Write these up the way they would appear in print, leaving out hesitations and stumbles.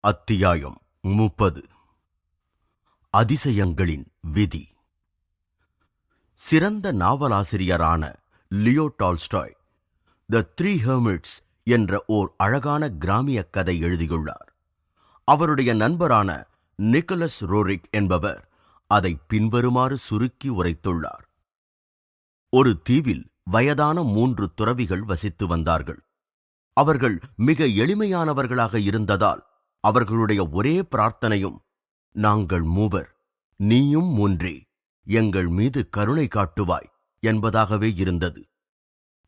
அத்தியாயம் 30. அதிசயங்களின் விதி. சிறந்த நாவலாசிரியரான Leo Tolstoy the three hermits என்ற ஓர் அழகான கிராமிய கதை எழுதியுள்ளார். அவருடைய நண்பரான நிக்கோலஸ் ரோரிக் என்பவர் அதை பின்வருமாறு சுருக்கி உரைத்துள்ளார். ஒரு தீவில் வயதான 3 துறவிகள் வசித்து வந்தார்கள். அவர்கள் மிக எளிமையானவர்களாக இருந்ததால் அவர்களுடைய ஒரே பிரார்த்தனையும், நாங்கள் மூவர், நீயும் மூன்றே, எங்கள் மீது கருணை காட்டுவாய் என்பதாகவே இருந்தது.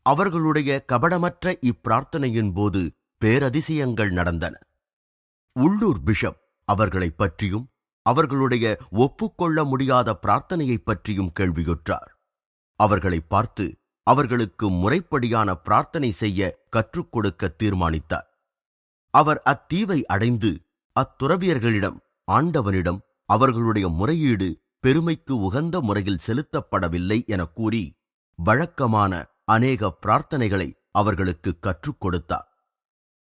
அவர்களுடைய கபடமற்ற இப்பிரார்த்தனையின் போது பேரதிசயங்கள் நடந்தன. உள்ளூர் பிஷப் அவர்களைப் பற்றியும் அவர்களுடைய ஒப்புக்கொள்ள முடியாத பிரார்த்தனையைப் பற்றியும் கேள்வியுற்றார். அவர்களை பார்த்து அவர்களுக்கு முறைப்படியான பிரார்த்தனை செய்ய கற்றுக் கொடுக்க தீர்மானித்தார். அவர் அத்தீவை அடைந்து அத்துறவியர்களிடம், ஆண்டவனிடம் அவர்களுடைய முறையீடு பெருமைக்கு உகந்த முறையில் செலுத்தப்படவில்லை என கூறி வழக்கமான அநேக பிரார்த்தனைகளை அவர்களுக்கு கற்றுக் கொடுத்தார்.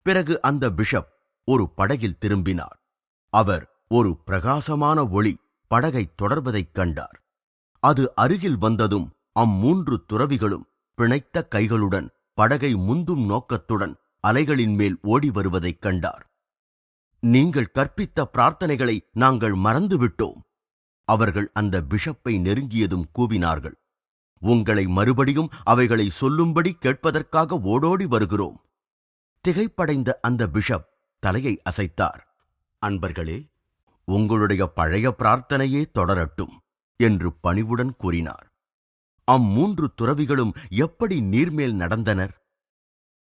பிறகு அந்த பிஷப் ஒரு படகில் திரும்பினார். அவர் ஒரு பிரகாசமான ஒளி படகை தொடர்வதைக் கண்டார். அது அருகில் வந்ததும் அம்மூன்று துறவிகளும் பிணைத்த கைகளுடன் படகை முந்தும் நோக்கத்துடன் அலைகளின் மேல் ஓடி வருவதைக் கண்டார். நீங்கள் கற்பித்த பிரார்த்தனைகளை நாங்கள் மறந்துவிட்டோம். அவர்கள் அந்த பிஷப்பை நெருங்கியதும் கூவினார்கள், உங்களை மறுபடியும் அவைகளை சொல்லும்படி கேட்பதற்காக ஓடோடி வருகிறோம். திகைப்படைந்த அந்த பிஷப் தலையை அசைத்தார். அன்பர்களே, உங்களுடைய பழைய பிரார்த்தனையே தொடரட்டும் என்று பணிவுடன் கூறினார். அம்மூன்று துறவிகளும் எப்படி நீர்மேல் நடந்தனர்?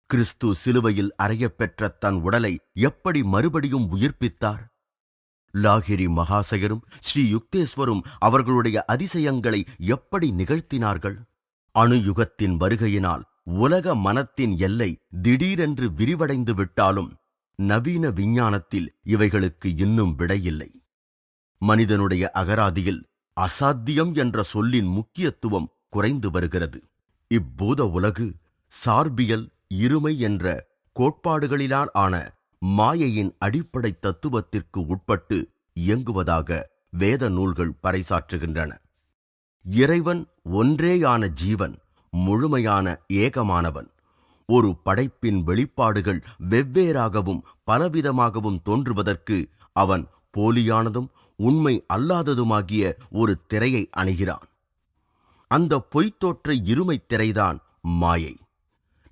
கிறிஸ்து சிலுவையில் அறையப்பெற்ற தன் உடலை எப்படி மறுபடியும் உயிர்ப்பித்தார்? லாகிரி மகாசயரும் ஸ்ரீ யுக்தேஸ்வரும் அவர்களுடைய அதிசயங்களை எப்படி நிகழ்த்தினார்கள்? அணுயுகத்தின் வருகையினால் உலக மனத்தின் எல்லை திடீரென்று விரிவடைந்து விட்டாலும் நவீன விஞ்ஞானத்தில் இவைகளுக்கு இன்னும் விடையில்லை. மனிதனுடைய அகராதியில் அசாத்தியம் என்ற சொல்லின் முக்கியத்துவம் குறைந்து வருகிறது. இப்பூத உலகு சார்பியல், இருமை என்ற கோட்பாடுகளிலால் ஆன மாயையின் அடிப்படை தத்துவத்திற்கு உட்பட்டு இயங்குவதாக வேத நூல்கள் பறைசாற்றுகின்றன. இறைவன் ஒன்றேயான ஜீவன், முழுமையான ஏகமானவன். ஒரு படைப்பின் வெளிப்பாடுகள் வெவ்வேறாகவும் பலவிதமாகவும் தோன்றுவதற்கு அவன் போலியானதும் உண்மை அல்லாததுமாகிய ஒரு திரையை அணிகிறான். அந்த பொய்த்தோற்ற இருமை திரைதான் மாயை.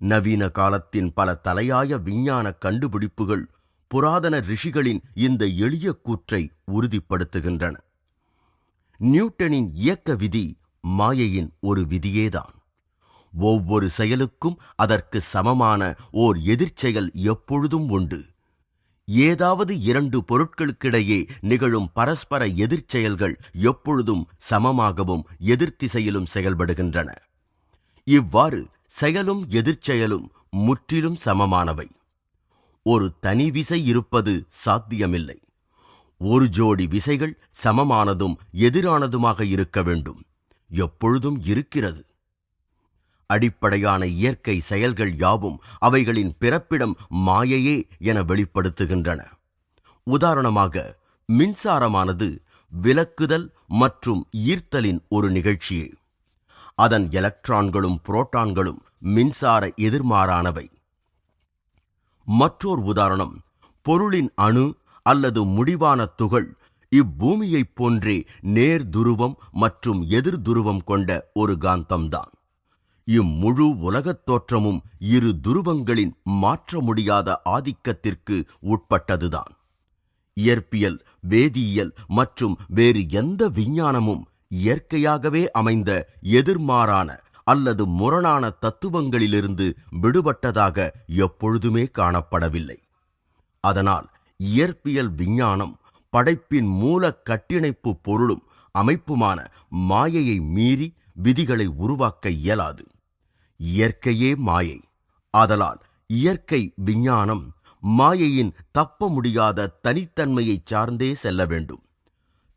நவீன காலத்தின் பல தலையாய விஞ்ஞான கண்டுபிடிப்புகள் புராதன ரிஷிகளின் இந்த எளிய கூற்றை உறுதிப்படுத்துகின்றன. நியூட்டனின் இயக்க விதி மாயையின் ஒரு விதியேதான். ஒவ்வொரு செயலுக்கும் அதற்கு சமமான ஓர் எதிர்ச்செயல் எப்பொழுதும் உண்டு. ஏதாவது 2 பொருட்களுக்கிடையே நிகழும் பரஸ்பர எதிர்ச்செயல்கள் எப்பொழுதும் சமமாகவும் எதிர்த்திசையிலும் செயல்படுகின்றன. இவ்வாறு செயலும் எதிர்ச்செயலும் முற்றிலும் சமமானவை. ஒரு தனி விசை இருப்பது சாத்தியமில்லை. ஒரு ஜோடி விசைகள் சமமானதும் எதிரானதுமாக இருக்க வேண்டும். எப்பொழுதும் இருக்கிறது. அடிப்படையான இயற்கை செயல்கள் யாவும் அவைகளின் பிறப்பிடம் மாயையே என வெளிப்படுத்துகின்றன. உதாரணமாக, மின்சாரமானது விலக்குதல் மற்றும் ஈர்த்தலின் ஒரு நிகழ்ச்சியே. அதன் எலக்ட்ரான்களும் புரோட்டான்களும் மின்சார எதிர்மாறானவை. மற்றொரு உதாரணம், பொருளின் அணு அல்லது முடிவான துகள் இப்பூமியைப் போன்றே நேர் துருவம் மற்றும் எதிர் துருவம் கொண்ட ஒரு காந்தம்தான். இம்முழு உலகத் தோற்றமும் 2 துருவங்களின் மாற்ற முடியாத ஆதிக்கத்திற்கு உட்பட்டதுதான். இயற்பியல், வேதியியல் மற்றும் வேறு எந்த விஞ்ஞானமும் இயற்கையாகவே அமைந்த எதிர்மாறான அல்லது முரணான தத்துவங்களிலிருந்து விடுபட்டதாக எப்பொழுதுமே காணப்படவில்லை. அதனால் இயற்பியல் விஞ்ஞானம் படைப்பின் மூல கட்டிணைப்பு பொருளும் அமைப்புமான மாயையை மீறி விதிகளை உருவாக்க இயலாது. இயற்கையே மாயை. ஆதலால் இயற்கை விஞ்ஞானம் மாயையின் தப்ப முடியாத தனித்தன்மையை சார்ந்தே செல்ல வேண்டும்.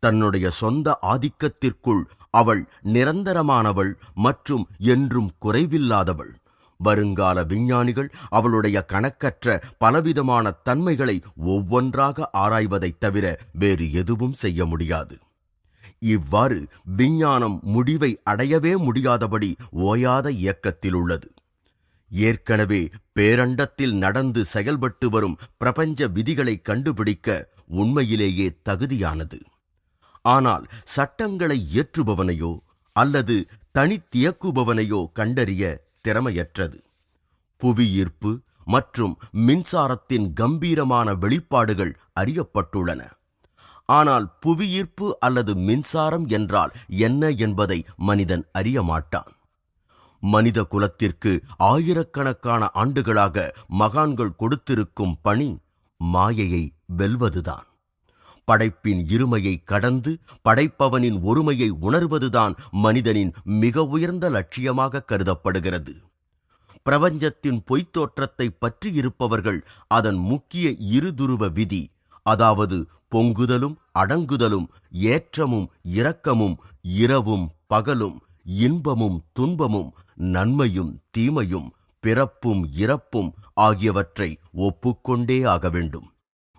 தன்னுடைய சொந்த ஆதிக்கத்திற்குள் அவள் நிரந்தரமானவள் மற்றும் என்றும் குறைவில்லாதவள். வருங்கால விஞ்ஞானிகள் அவளுடைய கணக்கற்ற பலவிதமான தன்மைகளை ஒவ்வொன்றாக ஆராய்வதைத் தவிர வேறு எதுவும் செய்ய முடியாது. இவ்வாறு விஞ்ஞானம் முடிவை அடையவே முடியாதபடி ஓயாத இயக்கத்தில் உள்ளது. ஏற்கனவே பேரண்டத்தில் நடந்து செயல்பட்டு வரும் பிரபஞ்ச விதிகளை கண்டுபிடிக்க உண்மையிலேயே தகுதியானது. ஆனால் சட்டங்களை இயற்றுபவனையோ அல்லது தனித்தியக்குபவனையோ கண்டறிய திறமையற்றது. புவியீர்ப்பு மற்றும் மின்சாரத்தின் கம்பீரமான வெளிப்பாடுகள் அறியப்பட்டுள்ளன. ஆனால் புவியீர்ப்பு அல்லது மின்சாரம் என்றால் என்ன என்பதை மனிதன் அறிய மாட்டான். மனித குலத்திற்கு ஆயிரக்கணக்கான ஆண்டுகளாக மகான்கள் கொடுத்திருக்கும் பணி மாயையை வெல்வதுதான். படைப்பின் இருமையை கடந்து படைப்பவனின் ஒருமையை உணர்வதுதான் மனிதனின் மிக உயர்ந்த லட்சியமாக கருதப்படுகிறது. பிரபஞ்சத்தின் பொய்த்தோற்றத்தை பற்றி இருப்பவர்கள் அதன் முக்கிய இருதுருவ விதி, அதாவது பொங்குதலும் அடங்குதலும், ஏற்றமும் இரக்கமும், இரவும் பகலும், இன்பமும் துன்பமும், நன்மையும் தீமையும், பிறப்பும் இறப்பும் ஆகியவற்றை ஒப்புக்கொண்டே ஆக வேண்டும்.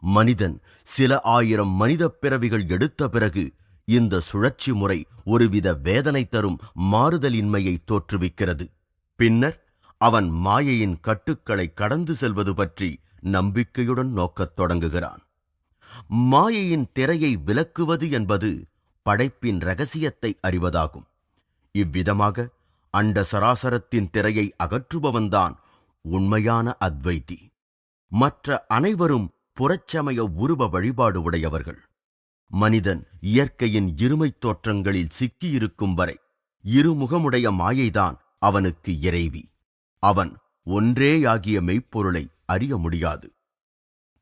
மனிதன் சில ஆயிரம் மனித பிறவிகள் எடுத்த பிறகு இந்த சுழற்சி முறை ஒருவித வேதனை தரும் மாறுதலின்மையை தோற்றுவிக்கிறது. பின்னர் அவன் மாயையின் கட்டுக்களை கடந்து செல்வது பற்றி நம்பிக்கையுடன் நோக்கத் தொடங்குகிறான். மாயையின் திரையை விலக்குவது என்பது படைப்பின் இரகசியத்தை அறிவதாகும். இவ்விதமாக அண்ட சராசரத்தின் திரையை அகற்றுபவன்தான் உண்மையான அத்வைதி. மற்ற அனைவரும் புறச்சமய உருவ வழிபாடு உடையவர்கள். மனிதன் இயற்கையின் இருமைத் தோற்றங்களில் சிக்கியிருக்கும் வரை இருமுகமுடைய மாயைதான் அவனுக்கு இறைவி. அவன் ஒன்றேயாகிய மெய்ப்பொருளை அறிய முடியாது.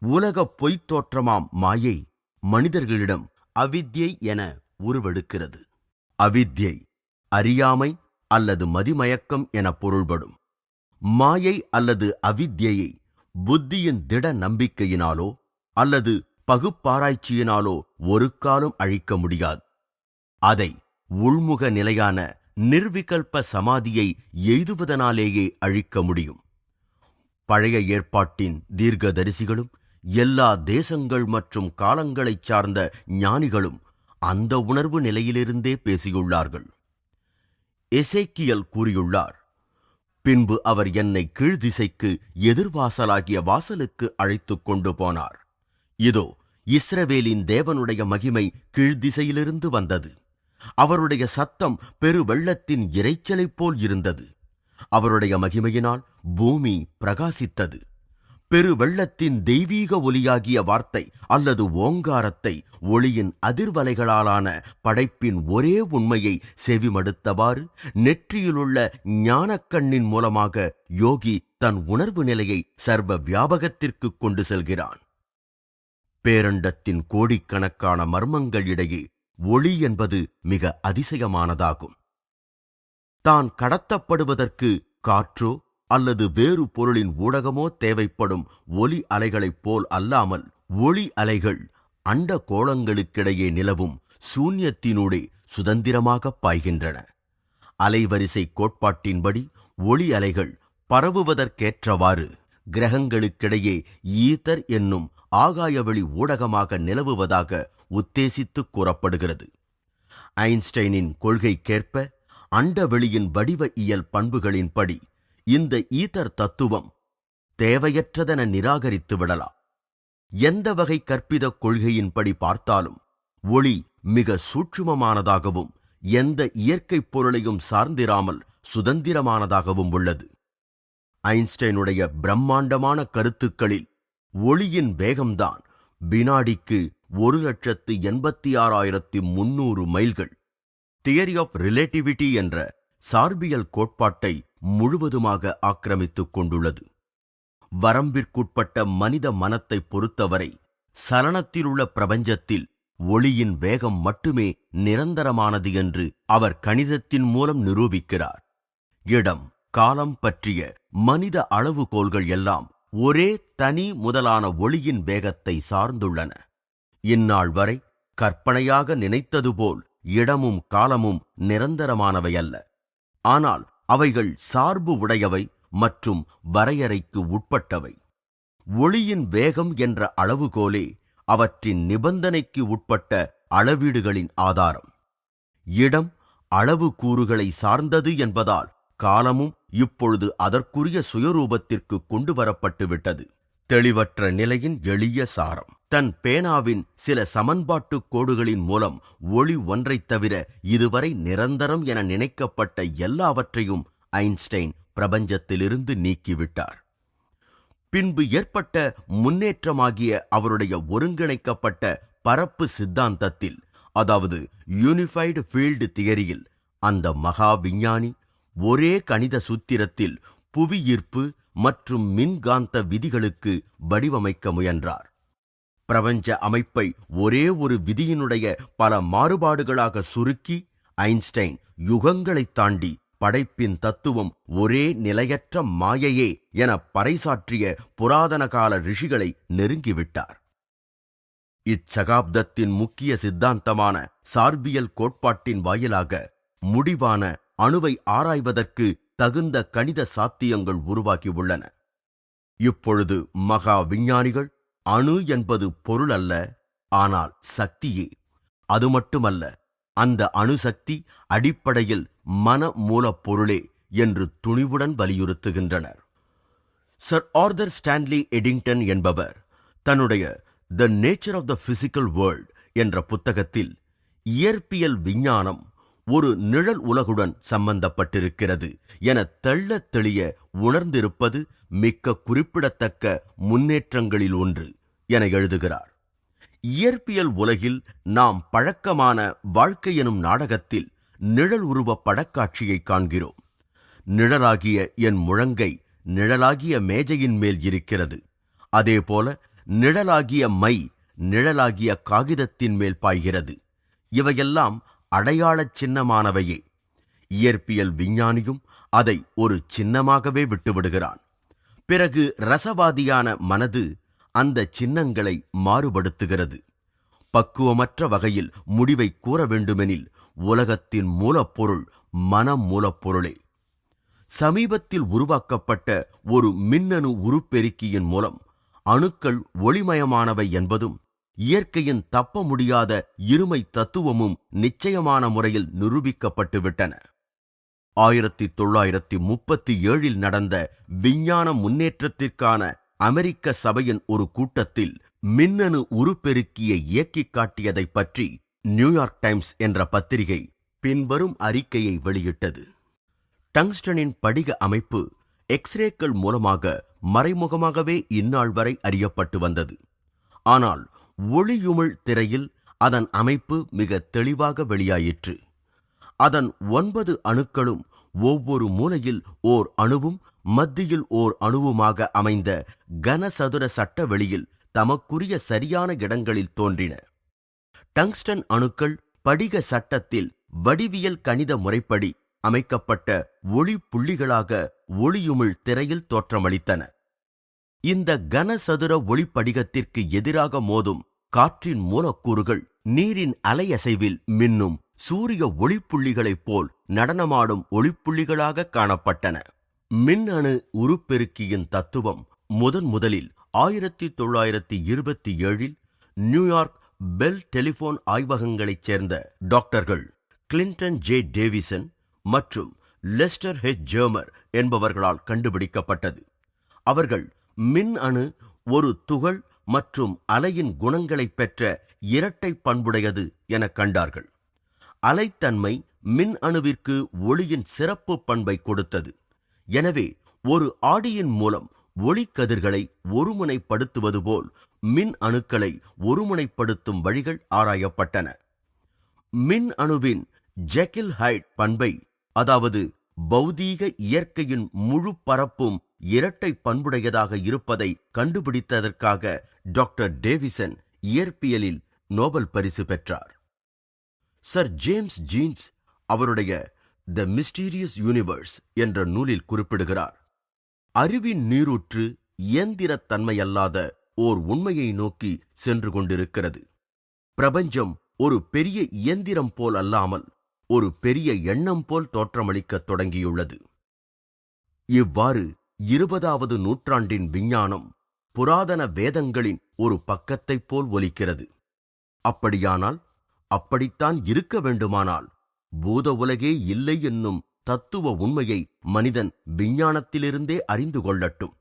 உலக பொய்த் தோற்றமாம் மாயை மனிதர்களிடம் அவித்யை என உருவெடுக்கிறது. அவித்யை அறியாமை அல்லது மதிமயக்கம் என பொருள்படும். மாயை அல்லது அவித்யை புத்தியின் திட நம்பிக்கையினாலோ அல்லது பகுப்பாராய்ச்சியினாலோ ஒரு காலம் அழிக்க முடியாது. அதை உள்முக நிலையான நிர்விகல்ப சமாதியை எய்துவதனாலேயே அழிக்க முடியும். பழைய ஏற்பாட்டின் தீர்க்கதரிசிகளும் எல்லா தேசங்கள் மற்றும் காலங்களைச் சார்ந்த ஞானிகளும் அந்த உணர்வு நிலையிலிருந்தே பேசியுள்ளார்கள். எசேக்கியல் கூறியுள்ளார், பின்பு அவர் என்னை கீழ்திசைக்கு எதிர்வாசலாகிய வாசலுக்கு அழைத்துக் கொண்டு போனார். இதோ இஸ்ரவேலின் தேவனுடைய மகிமை கீழ்திசையிலிருந்து வந்தது. அவருடைய சத்தம் பெரு வெள்ளத்தின் இரைச்சலைப் போல் இருந்தது. அவருடைய மகிமையினால் பூமி பிரகாசித்தது. பெரு வெள்ளத்தின் தெய்வீக ஒலியாகிய வார்த்தை அல்லது ஓங்காரத்தை ஒளியின் அதிர்வலைகளாலான படைப்பின் ஒரே உண்மையை செவிமடுத்தவாறு நெற்றியிலுள்ள ஞானக்கண்ணின் மூலமாக யோகி தன் உணர்வு நிலையை சர்வ வியாபகத்திற்கு கொண்டு செல்கிறான். பேரண்டத்தின் கோடிக்கணக்கான மர்மங்கள் இடையே ஒளி என்பது மிக அதிசயமானதாகும். தான் கடத்தப்படுவதற்கு காற்றோ அல்லது வேறு பொருளின் ஊடகமோ தேவைப்படும் ஒலி அலைகளைப் போல் அல்லாமல், ஒளி அலைகள் அண்ட கோளங்களுக்கிடையே நிலவும் சூன்யத்தினூடே சுதந்திரமாக பாய்கின்றன. அலைவரிசை கோட்பாட்டின்படி ஒளி அலைகள் பரவுவதற்கேற்றவாறு கிரகங்களுக்கிடையே ஈதர் என்னும் ஆகாயவெளி ஊடகமாக நிலவுவதாக உத்தேசித்து கூறப்படுகிறது. ஐன்ஸ்டைனின் கொள்கைக்கேற்ப அண்டவெளியின் வடிவ இயல் பண்புகளின்படி இந்த ஈதர் தத்துவம் தேவையற்றதென நிராகரித்து விடலாம். எந்த வகை கற்பித கொள்கையின்படி பார்த்தாலும் ஒளி மிக சூட்சுமமானதாகவும் எந்த இயற்கை பொருளையும் சார்ந்திராமல் சுதந்திரமானதாகவும் உள்ளது. ஐன்ஸ்டைனுடைய பிரம்மாண்டமான கருத்துக்களில் ஒளியின் வேகம்தான் வினாடிக்கு 1,86,300 மைல்கள். தியரி ஆஃப் ரிலேட்டிவிட்டி என்ற சார்பியல் கோட்பாட்டை முழுவதுமாக ஆக்கிரமித்துக் கொண்டுள்ளது. வரம்பிற்குட்பட்ட மனித மனத்தை பொறுத்தவரை சலனத்திலுள்ள பிரபஞ்சத்தில் ஒளியின் வேகம் மட்டுமே நிரந்தரமானது என்று அவர் கணிதத்தின் மூலம் நிரூபிக்கிறார். இடம் காலம் பற்றிய மனித அளவுகோல்கள் எல்லாம் ஒரே தனி முதலான ஒளியின் வேகத்தை சார்ந்துள்ளன. இந்நாள் வரை கற்பனையாக நினைத்தது போல் இடமும் காலமும் நிரந்தரமானவையல்ல. ஆனால் அவைகள் சார்பு உடையவை மற்றும் வரையறைக்கு உட்பட்டவை. ஒளியின் வேகம் என்ற அளவுகோலே அவற்றின் நிபந்தனைக்கு உட்பட்ட அளவீடுகளின் ஆதாரம். இடம் அளவு கூறுகளை சார்ந்தது என்பதால் காலமும் இப்பொழுது அதற்குரிய சுயரூபத்திற்கு கொண்டு வரப்பட்டுவிட்டது. தெளிவற்ற நிலையின் எளிய சாரம். தன் பேனாவின் சில சமன்பாட்டுக் கோடுகளின் மூலம் ஒளி ஒன்றைத் தவிர இதுவரை நிரந்தரம் என நினைக்கப்பட்ட எல்லாவற்றையும் ஐன்ஸ்டைன் பிரபஞ்சத்திலிருந்து நீக்கிவிட்டார். பின்பு ஏற்பட்ட முன்னேற்றமாகிய அவருடைய ஒருங்கிணைக்கப்பட்ட பரப்பு சித்தாந்தத்தில், அதாவது யூனிஃபைடு ஃபீல்டு தியரியில், அந்த மகா விஞ்ஞானி ஒரே கணித சூத்திரத்தில் புவியீர்ப்பு மற்றும் மின்காந்த விதிகளுக்கு வடிவமைக்க முயன்றார். பிரபஞ்ச அமைப்பை ஒரே ஒரு விதியினுடைய பல மாறுபாடுகளாக சுருக்கி ஐன்ஸ்டைன் யுகங்களைத் தாண்டி படைப்பின் தத்துவம் ஒரே நிலையற்ற மாயையே என பறைசாற்றிய புராதன கால ரிஷிகளை நெருங்கிவிட்டார். இச்சகாப்தத்தின் முக்கிய சித்தாந்தமான சார்பியல் கோட்பாட்டின் வாயிலாக முடிவான அணுவை ஆராய்வதற்கு தகுந்த கணித சாத்தியங்கள் உருவாகியுள்ளன. இப்பொழுது மகா விஞ்ஞானிகள் அணு என்பது பொருள் அல்ல, ஆனால் சக்தியே. அது மட்டுமல்ல, அந்த அணுசக்தி அடிப்படையில் மன மூலப்பொருளே என்று துணிவுடன் வலியுறுத்துகின்றனர். சர் ஆர்தர் ஸ்டான்லி எடிங்டன் என்பவர் தன்னுடைய the nature of the physical world என்ற புத்தகத்தில் இயற்பியல் விஞ்ஞானம் ஒரு நிழல் உலகுடன் சம்பந்தப்பட்டிருக்கிறது என தெள்ளத் தெளிய உணர்ந்திருப்பது மிக்க குறிப்பிடத்தக்க முன்னேற்றங்களில் ஒன்று என எழுதுகிறார். இயற்பியல் உலகில் நாம் பழக்கமான வாழ்க்கை எனும் நாடகத்தில் நிழல் உருவ படக்காட்சியை காண்கிறோம். நிழலாகிய என் முழங்கை நிழலாகிய மேஜையின் மேல் இருக்கிறது. அதேபோல நிழலாகிய மை நிழலாகிய காகிதத்தின் மேல் பாய்கிறது. இவையெல்லாம் அடையாளச் சின்னமானவையே. இயற்பியல் விஞ்ஞானியும் அதை ஒரு சின்னமாகவே விட்டுவிடுகிறான். பிறகு ரசவாதியான மனது அந்த சின்னங்களை மாறுபடுத்துகிறது. பக்குவமற்ற வகையில் முடிவை கூற வேண்டுமெனில் உலகத்தின் மூலப்பொருள் மன மூலப்பொருளே. சமீபத்தில் உருவாக்கப்பட்ட ஒரு மின்னணு உருப்பெருக்கியின் மூலம் அணுக்கள் ஒளிமயமானவை என்பதும் இயற்கையின் தப்ப முடியாத இருமை தத்துவமும் நிச்சயமான முறையில் நிரூபிக்கப்பட்டுவிட்டன. 1937 நடந்த விஞ்ஞான முன்னேற்றத்திற்கான அமெரிக்க சபையின் ஒரு கூட்டத்தில் மின்னணு உருப்பெருக்கியை இயக்கிக் காட்டியதைப் பற்றி நியூயார்க் டைம்ஸ் என்ற பத்திரிகை பின்வரும் அறிக்கையை வெளியிட்டது. டங்ஸ்டனின் படிக அமைப்பு எக்ஸ்ரேக்கள் மூலமாக மறைமுகமாகவே இந்நாள் வரை அறியப்பட்டு வந்தது. ஆனால் ஒளியுமிழ் திரையில் அதன் அமைப்பு மிக தெளிவாக வெளியாயிற்று. அதன் 9 அணுக்களும் ஒவ்வொரு மூலையில் ஓர் அணுவும் மத்தியில் ஓர் அணுவுமாக அமைந்த கனசதுர சட்ட வெளியில் தமக்குரிய சரியான இடங்களில் தோன்றின. டங்ஸ்டன் அணுக்கள் படிக சட்டத்தில் வடிவியல் கணித முறைப்படி அமைக்கப்பட்ட ஒளி புள்ளிகளாக ஒளியுமிழ் திரையில் தோற்றமளித்தன. இந்த கனசதுர ஒளிப்படிகத்திற்கு எதிராக மோதும் காற்றின் மூலக்கூறுகள் நீரின் அலையசைவில் மின்னும் சூரிய ஒளிப்புள்ளிகளைப் போல் நடனமாடும் ஒளிப்புள்ளிகளாக காணப்பட்டன. மின்னணு உருப்பெருக்கியின் தத்துவம் முதலில் 1927 நியூயார்க் பெல் டெலிபோன் ஆய்வகங்களைச் சேர்ந்த டாக்டர்கள் கிளின்டன் ஜே டேவிசன் மற்றும் லெஸ்டர் ஹெச் ஜெர்மர் என்பவர்களால் கண்டுபிடிக்கப்பட்டது. அவர்கள் மின் அணு ஒரு துகள் மற்றும் அலையின் குணங்களைப் பெற்ற இரட்டை பண்புடையது என கண்டார்கள். அலைத்தன்மை மின் அணுவிற்கு ஒளியின் சிறப்பு பண்பை கொடுத்தது. எனவே ஒரு ஆடியின் மூலம் ஒளிக்கதிர்களை ஒருமுனைப்படுத்துவது போல் மின் அணுக்களை ஒருமுனைப்படுத்தும் வழிகள் ஆராயப்பட்டன. மின் அணுவின் ஜெக்கில் ஹைட் பண்பை, அதாவது பௌதீக இயற்கையின் முழு பரப்பும் இரட்டை பண்புடையதாக இருப்பதை கண்டுபிடித்ததற்காக டாக்டர் டேவிசன் இயற்பியலில் நோபல் பரிசு பெற்றார். சர் ஜேம்ஸ் ஜீன்ஸ் அவருடைய த மிஸ்டீரியஸ் யூனிவர்ஸ் என்ற நூலில் குறிப்பிடுகிறார், அறிவின் நீரூற்று இயந்திரத்தன்மையல்லாத ஓர் உண்மையை நோக்கி சென்று கொண்டிருக்கிறது. பிரபஞ்சம் ஒரு பெரிய இயந்திரம் போல் அல்லாமல் ஒரு பெரிய எண்ணம் போல் தோற்றமளிக்கத் தொடங்கியுள்ளது. இவ்வாறு 20வது நூற்றாண்டின் விஞ்ஞானம் புராதன வேதங்களின் ஒரு பக்கத்தைப் போல் ஒலிக்கிறது. அப்படியானால், அப்படித்தான் இருக்க வேண்டுமானால், பூத உலகே இல்லை என்னும் தத்துவ உண்மையை மனிதன் விஞ்ஞானத்திலிருந்தே அறிந்து கொள்ளட்டும்.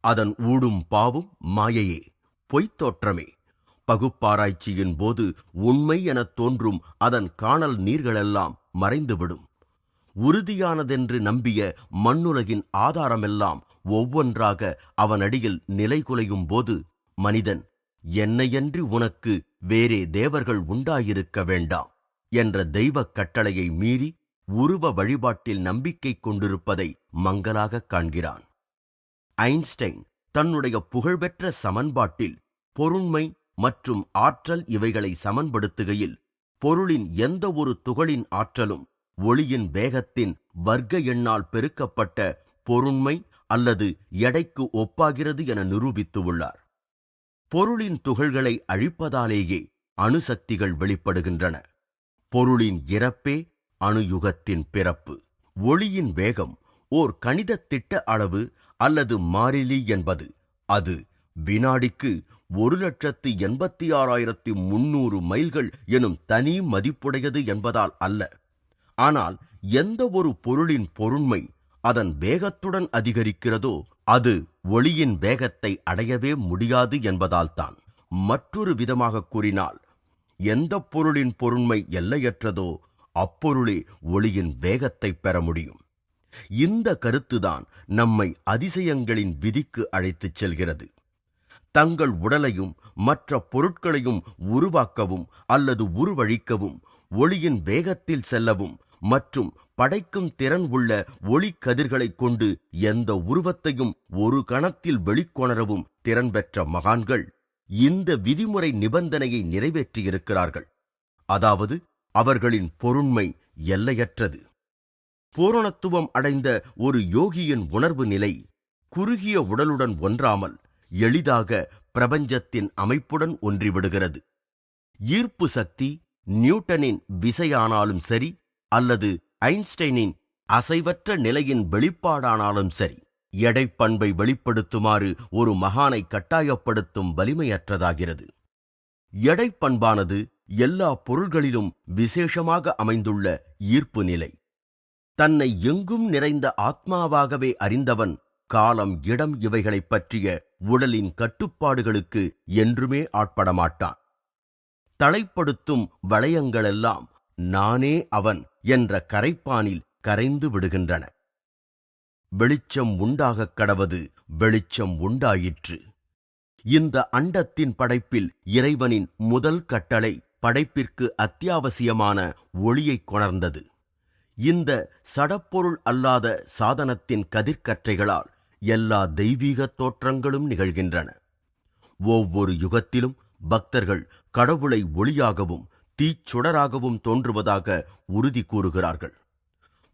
அதன் ஊடும் பாவும் மாயையே, பொய்த்தோற்றமே. பகுப்பாராய்ச்சியின் போது உண்மை எனத் தோன்றும் அதன் காணல் நீர்களெல்லாம் மறைந்துவிடும். உறுதியானதென்று நம்பிய மண்ணுலகின் ஆதாரமெல்லாம் ஒவ்வொன்றாக அவனடியில் நிலைகுலையும் போது மனிதன், என்னையன்றி உனக்கு வேறே தேவர்கள் உண்டாயிருக்க வேண்டாம் என்ற தெய்வக் கட்டளையை மீறி உருவ வழிபாட்டில் நம்பிக்கை கொண்டிருப்பதை மங்கலாகக் காண்கிறான். ஐன்ஸ்டைன் தன்னுடைய புகழ்பெற்ற சமன்பாட்டில் பொருண்மை மற்றும் ஆற்றல் இவைகளை சமன்படுத்துகையில் பொருளின் எந்த ஒரு துகளின் ஆற்றலும் ஒளியின் வேகத்தின் வர்க்க எண்ணால் பெருக்கப்பட்ட பொருண்மை அல்லது எடைக்கு ஒப்பாகிறது என நிரூபித்து உள்ளார். பொருளின் துகள்களை அழிப்பதாலேயே அணுசக்திகள் வெளிப்படுகின்றன. பொருளின் இறப்பே அணுயுகத்தின் பிறப்பு. ஒளியின் வேகம் ஓர் கணித திட்ட அளவு அல்லது மாறிலி என்பது அது வினாடிக்கு 1,86,300 மைல்கள் எனும் தனி மதிப்புடையது என்பதால் அல்ல. ஆனால் எந்த ஒரு பொருளின் பொருண்மை அதன் வேகத்துடன் அதிகரிக்கிறதோ அது ஒளியின் வேகத்தை அடையவே முடியாது என்பதால்தான். மற்றொரு விதமாக கூறினால், எந்த பொருளின் பொருண்மை எல்லையற்றதோ அப்பொருளே ஒளியின் வேகத்தை பெற முடியும். இந்த கருத்துதான் நம்மை அதிசயங்களின் விதிக்கு அழைத்துச் செல்கிறது. தங்கள் உடலையும் மற்ற பொருட்களையும் உருவாக்கவும் அல்லது உருவழிக்கவும், ஒளியின் வேகத்தில் செல்லவும் மற்றும் படைக்கும் திறன் உள்ள ஒளி கதிர்களைக் கொண்டு எந்த உருவத்தையும் ஒரு கணத்தில் வெளிக்கொணரவும் திறன் பெற்ற மகான்கள் இந்த விதிமுறை நிபந்தனையை நிறைவேற்றியிருக்கிறார்கள். அதாவது, அவர்களின் பொருண்மை எல்லையற்றது. பூரணத்துவம் அடைந்த ஒரு யோகியின் உணர்வு நிலை குறுகிய உடலுடன் ஒன்றாமல் எளிதாக பிரபஞ்சத்தின் அமைப்புடன் ஒன்றிவிடுகிறது. ஈர்ப்பு சக்தி நியூட்டனின் விசையானாலும் சரி அல்லது ஐன்ஸ்டைனின் அசைவற்ற நிலையின் வெளிப்பாடானாலும் சரி, எடைப்பண்பை வெளிப்படுத்துமாறு ஒரு மகானை கட்டாயப்படுத்தும் வலிமையற்றதாகிறது. எடைப்பண்பானது எல்லா பொருள்களிலும் விசேஷமாக அமைந்துள்ள ஈர்ப்பு நிலை. தன்னை எங்கும் நிறைந்த ஆத்மாவாகவே அறிந்தவன் காலம், இடம் இவைகளைப் பற்றிய உடலின் கட்டுப்பாடுகளுக்கு என்றுமே ஆட்படமாட்டான். தலைப்படுத்தும் வளையங்களெல்லாம் நானே அவன் என்ற கரைப்பானில் கரைந்து விடுகின்றன. வெளிச்சம் உண்டாகக் கடவது, வெளிச்சம் உண்டாயிற்று. இந்த அண்டத்தின் படைப்பில் இறைவனின் முதல் கட்டளை படைப்பிற்கு அத்தியாவசியமான ஒளியைக் கொணர்ந்தது. இந்த சடப்பொருள் அல்லாத சாதனத்தின் கதிர்க்கற்றைகளால் எல்லா தெய்வீக தோற்றங்களும் நிகழ்கின்றன. ஒவ்வொரு யுகத்திலும் பக்தர்கள் கடவுளை ஒளியாகவும் தீச்சுடராகவும் தோன்றுவதாக உறுதி கூறுகிறார்கள்.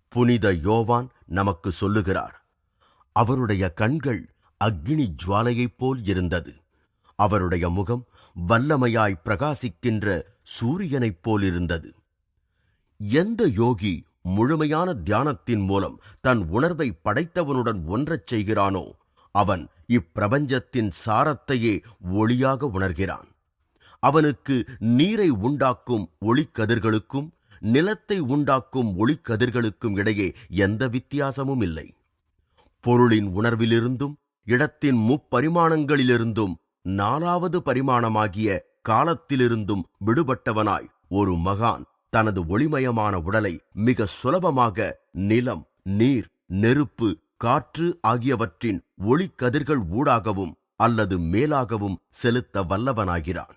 புனித யோவான் நமக்கு சொல்லுகிறார், அவருடைய கண்கள் அக்கினி ஜுவாலையைப் போல் இருந்தது. அவருடைய முகம் வல்லமையாய் பிரகாசிக்கின்ற சூரியனைப் போலிருந்தது. எந்த யோகி முழுமையான தியானத்தின் மூலம் தன் உணர்வை படைத்தவனுடன் ஒன்றச் செய்கிறானோ அவன் இப்பிரபஞ்சத்தின் சாரத்தையே ஒளியாக உணர்கிறான். அவனுக்கு நீரை உண்டாக்கும் ஒளிக்கதிர்களுக்கும் நிலத்தை உண்டாக்கும் ஒளிக்கதிர்களுக்கும் இடையே எந்த வித்தியாசமும் இல்லை. பொருளின் உணர்விலிருந்தும் இடத்தின் முப்பரிமாணங்களிலிருந்தும் 4வது பரிமாணமாகிய காலத்திலிருந்தும் விடுபட்டவனாய் ஒரு மகான் தனது ஒளிமயமான உடலை மிக சுலபமாக நிலம், நீர், நெருப்பு, காற்று ஆகியவற்றின் ஒளிக்கதிர்கள் ஊடாகவும் அல்லது மேலாகவும் செலுத்த வல்லவனாகிறான்.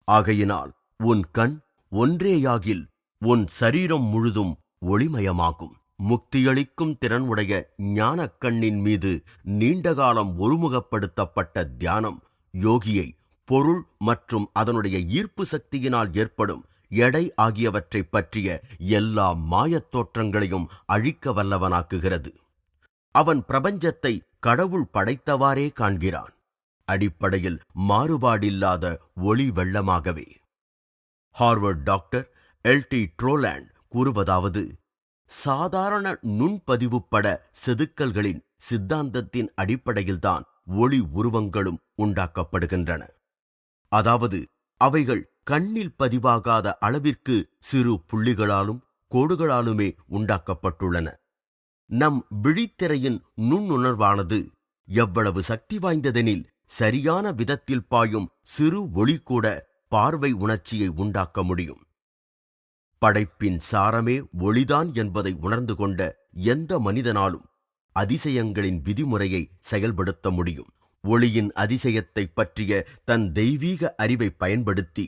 ஆகையினால் உன் கண் ஒன்றேயாகில் உன் சரீரம் முழுதும் ஒளிமயமாகும். முக்தியளிக்கும் திறன் உடைய ஞானக் கண்ணின் மீது நீண்டகாலம் ஒருமுகப்படுத்தப்பட்ட தியானம் யோகியை பொருள் மற்றும் அதனுடைய ஈர்ப்பு சக்தியினால் ஏற்படும் எடை ஆகியவற்றைப் பற்றிய எல்லா மாயத் தோற்றங்களையும் அழிக்க வல்லவனாக்குகிறது. அவன் பிரபஞ்சத்தை கடவுள் படைத்தவாறே காண்கிறான். அடிப்படையில் மாறுபாடில்லாத ஒளி வெள்ளமாகவே. Harvard doctor எல்.டி. ட்ரோலாண்ட் கூறுவதாவது, சாதாரண நுண்பதிவுப்பட செதுக்கல்களின் சித்தாந்தத்தின் அடிப்படையில்தான் ஒளி உருவங்களும் உண்டாக்கப்படுகின்றன. அதாவது அவைகள் கண்ணில் பதிவாகாத அளவிற்கு சிறு புள்ளிகளாலும் கோடுகளாலுமே உண்டாக்கப்பட்டுள்ளன. நம் விழித்திரையின் நுண்ணுணர்வானது எவ்வளவு சக்தி வாய்ந்ததெனில் சரியான விதத்தில் பாயும் சிறு ஒளி கூட பார்வை உணர்ச்சியை உண்டாக்க முடியும். படைப்பின் சாரமே ஒளிதான் என்பதை உணர்ந்து கொண்ட எந்த மனிதனாலும் அதிசயங்களின் விதிமுறையை செயல்படுத்த முடியும். ஒளியின் அதிசயத்தை பற்றிய தன் தெய்வீக அறிவை பயன்படுத்தி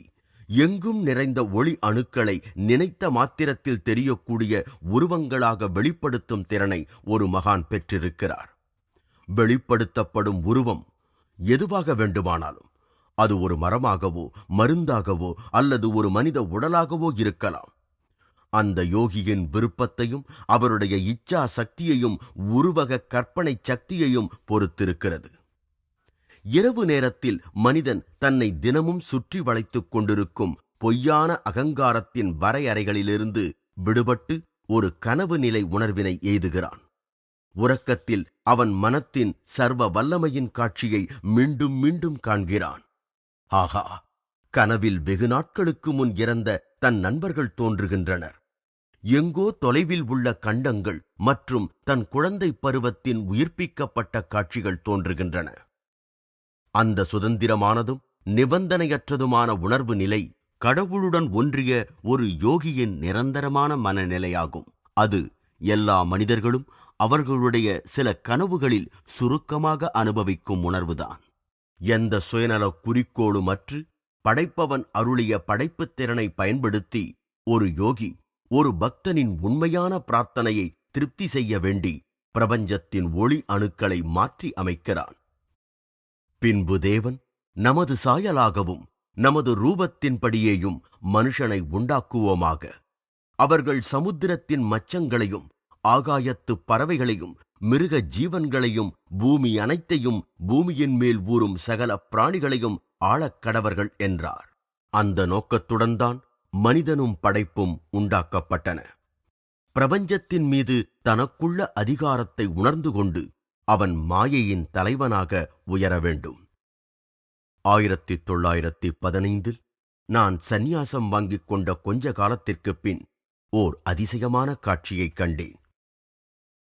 எங்கும் நிறைந்த ஒளி அணுக்களை நினைத்த மாத்திரத்தில் தெரியக்கூடிய உருவங்களாக வெளிப்படுத்தும் திறனை ஒரு மகான் பெற்றிருக்கிறார். வெளிப்படுத்தப்படும் உருவம் எதுவாக வேண்டுமானாலும், அது ஒரு மரமாகவோ மருந்தாகவோ அல்லது ஒரு மனித உடலாகவோ இருக்கலாம். அந்த யோகியின் விருப்பத்தையும் அவருடைய இச்சா சக்தியையும் உருவக கற்பனை சக்தியையும் பொறுத்திருக்கிறது. இரவு நேரத்தில் மனிதன் தன்னை தினமும் சுற்றி வளைத்துக் கொண்டிருக்கும் பொய்யான அகங்காரத்தின் வரையறைகளிலிருந்து விடுபட்டு ஒரு கனவு நிலை உணர்வினை எய்துகிறான். உறக்கத்தில் அவன் மனத்தின் சர்வ வல்லமையின் காட்சியை மீண்டும் மீண்டும் காண்கிறான். ஆகா, கனவில் வெகு நாட்களுக்கு முன் இறந்த தன் நண்பர்கள் தோன்றுகின்றனர். எங்கோ தொலைவில் உள்ள கண்டங்கள் மற்றும் தன் குழந்தை பருவத்தின் உயிர்ப்பிக்கப்பட்ட காட்சிகள் தோன்றுகின்றன. அந்த சுதந்திரமானதும் நிபந்தனையற்றதுமான உணர்வு நிலை கடவுளுடன் ஒன்றிய ஒரு யோகியின் நிரந்தரமான மனநிலையாகும். அது எல்லா மனிதர்களும் அவர்களுடைய சில கனவுகளில் சுருக்கமாக அனுபவிக்கும் உணர்வுதான். எந்த சுயநல குறிக்கோளுமற்று படைப்பவன் அருளிய படைப்புத் திறனை பயன்படுத்தி ஒரு யோகி ஒரு பக்தனின் உண்மையான பிரார்த்தனையை திருப்தி செய்ய வேண்டி பிரபஞ்சத்தின் ஒளி அணுக்களை மாற்றி அமைக்கிறான். பின்பு தேவன் நமது சாயலாகவும் நமது ரூபத்தின்படியேயும் மனுஷனை உண்டாக்குவோமாக. அவர்கள் சமுத்திரத்தின் மச்சங்களையும் ஆகாயத்து பறவைகளையும் மிருக ஜீவன்களையும் பூமி அனைத்தையும் பூமியின் மேல் ஊறும் சகல பிராணிகளையும் ஆளக்கடவர்கள் என்றார். அந்த நோக்கத்துடன் தான் மனிதனும் படைப்பும் உண்டாக்கப்பட்டன. பிரபஞ்சத்தின் மீது தனக்குள்ள அதிகாரத்தை உணர்ந்து கொண்டு அவன் மாயையின் தலைவனாக உயர வேண்டும். 1915 நான் சந்நியாசம் வாங்கிக் கொண்ட கொஞ்ச காலத்திற்குப் பின் ஓர் அதிசயமான காட்சியைக் கண்டேன்.